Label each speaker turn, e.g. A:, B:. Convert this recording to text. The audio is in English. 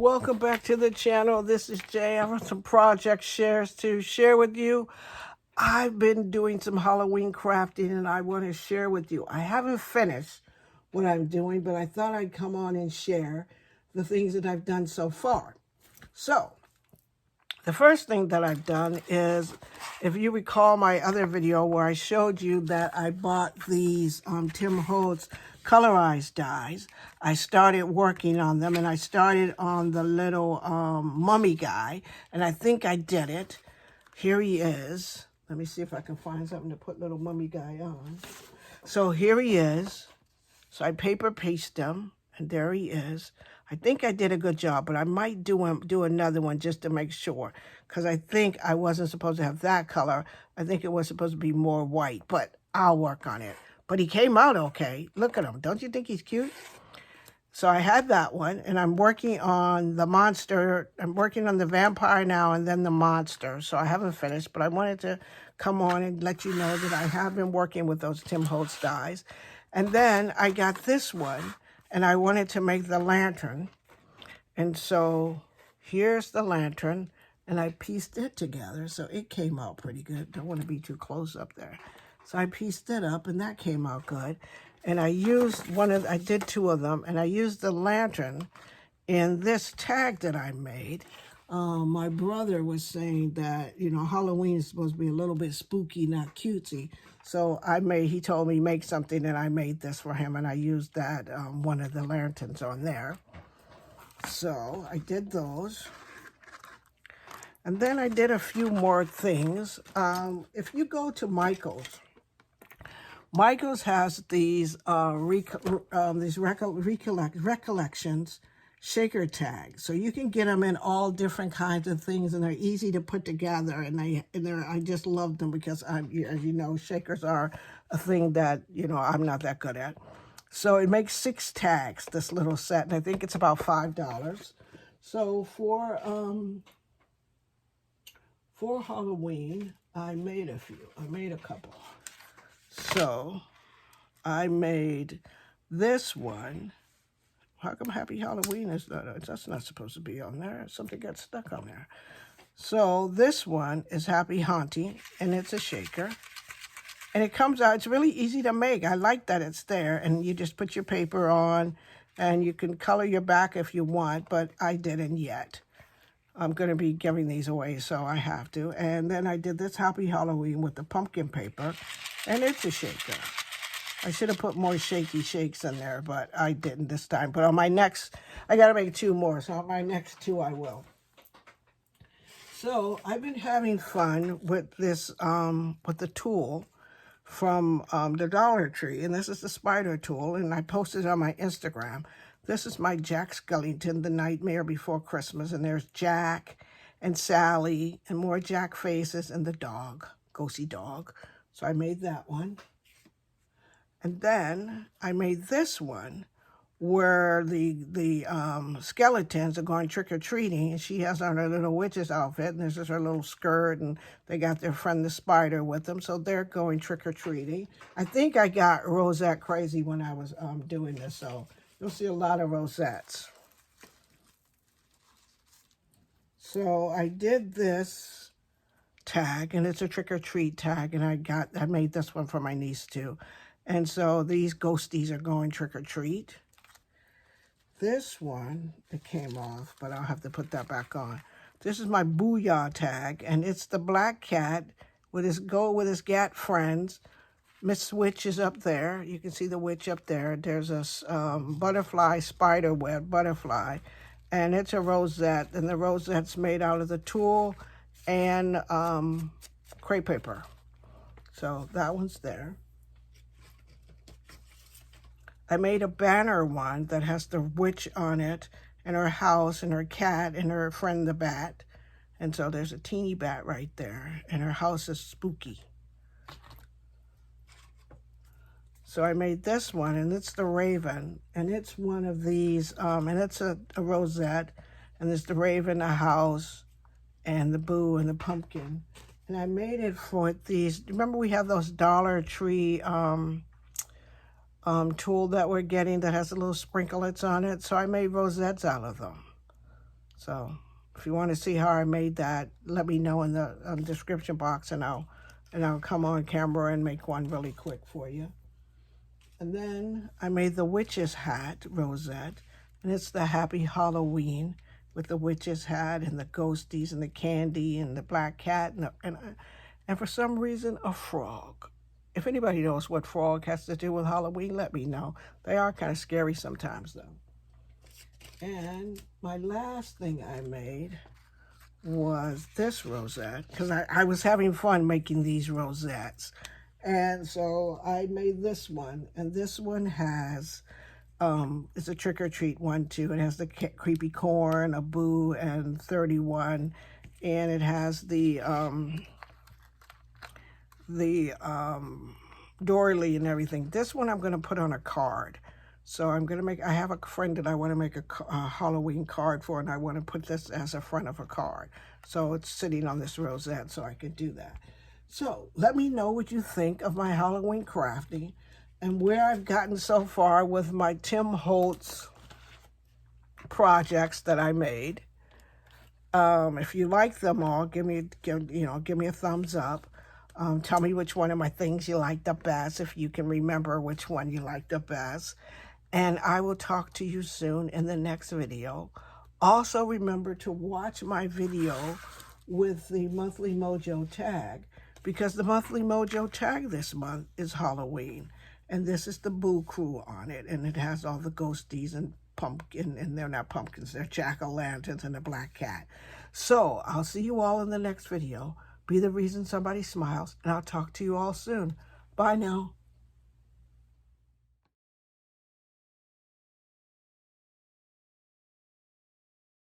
A: welcome back to the channel. This is Jay. I have some project shares to share with you. I've been doing some Halloween crafting and I want to share with you. I haven't finished what I'm doing, but I thought I'd come on and share the things that I've done so far. So, the first thing that I've done is, if you recall my other video where I showed you that I bought these Tim Holtz colorized dies, I started working on them, and I started on the little mummy guy, and I think I did it. Here he is. Let me see if I can find something to put little mummy guy on. So here he is. So I paper paste him, and there he is. I think I did a good job, but I might do another one just to make sure, because I think I wasn't supposed to have that color. I think it was supposed to be more white, but I'll work on it. But he came out okay. Look at him. Don't you think he's cute? So I had that one, and I'm working on the monster. I'm working on the vampire now and then the monster. So I haven't finished, but I wanted to come on and let you know that I have been working with those Tim Holtz dies. And then I got this one, and I wanted to make the lantern. And so here's the lantern, and I pieced it together. So it came out pretty good. Don't want to be too close up there. So I pieced it up, and that came out good. And I used I did two of them, and I used the lantern in this tag that I made. My brother was saying that, you know, Halloween is supposed to be a little bit spooky, not cutesy. So he told me make something, and I made this for him, and I used that, one of the lanterns on there. So I did those. And then I did a few more things. If you go to Michael's has these recollections shaker tags, so you can get them in all different kinds of things, and they're easy to put together. And I just love them because as you know, shakers are a thing that I'm not that good at. So it makes 6 tags, this little set, and I think it's about $5. So for Halloween, I made a few. I made a couple. So I made this one. How come Happy Halloween is that's not supposed to be on there? Something got stuck on there. So this one is Happy Haunting, and it's a shaker. And it comes out, it's really easy to make. I like that it's there, and you just put your paper on, and you can color your back if you want, but I didn't yet. I'm going to be giving these away, so I have to. And then I did this Happy Halloween with the pumpkin paper, and it's a shaker. I should have put more shaky shakes in there, but I didn't this time. But on my next, I got to make 2 more, so on my next 2 I will. So I've been having fun with this, with the tool from the Dollar Tree, and this is the spider tool, and I posted it on my Instagram. This is my Jack Skellington, The Nightmare Before Christmas, and there's Jack and Sally and more Jack faces and the dog, ghosty dog. So I made that one. And then I made this one where the skeletons are going trick-or-treating, and she has on her little witch's outfit, and this is her little skirt, and they got their friend the spider with them, so they're going trick-or-treating. I think I got rosette crazy when I was doing this, so you'll see a lot of rosettes. So I did this tag, and it's a trick-or-treat tag, and I made this one for my niece too. And so these ghosties are going trick-or-treat. This one, it came off, but I'll have to put that back on. This is my Booyah tag, and it's the black cat with his cat friends. Miss Witch is up there. You can see the witch up there. There's a butterfly, spider web butterfly, and it's a rosette, and the rosette's made out of the tulle and crepe paper. So that one's there. I made a banner one that has the witch on it, and her house, and her cat, and her friend the bat. And so there's a teeny bat right there, and her house is spooky. So I made this one, and it's the raven, and it's one of these, and it's a rosette, and there's the raven, the house, and the boo, and the pumpkin. And I made it for these, remember we have those Dollar Tree tool that we're getting that has the little sprinklets on it. So I made rosettes out of them. So if you want to see how I made that, let me know in the description box, and I'll come on camera and make one really quick for you. And then I made the witch's hat rosette, and it's the Happy Halloween with the witch's hat and the ghosties and the candy and the black cat and for some reason a frog. If anybody knows what frog has to do with Halloween, let me know. They are kind of scary sometimes, though. And my last thing I made was this rosette, because I was having fun making these rosettes. And so I made this one, and this one has, it's a trick-or-treat one, too. It has the creepy corn, a boo, and 31, and it has the doily and everything. This one I'm going to put on a card. So I'm going to make, I have a friend that I want to make a Halloween card for, and I want to put this as a front of a card. So it's sitting on this rosette, so I can do that. So let me know what you think of my Halloween crafting and where I've gotten so far with my Tim Holtz projects that I made. If you like them all, give me a thumbs up. Tell me which one of my things you like the best, if you can remember which one you like the best. And I will talk to you soon in the next video. Also, remember to watch my video with the monthly mojo tag, because the monthly mojo tag this month is Halloween. And this is the Boo Crew on it. And it has all the ghosties and pumpkin, and they're not pumpkins, they're jack-o'-lanterns and a black cat. So I'll see you all in the next video. Be the reason somebody smiles, and I'll talk to you all soon. Bye now.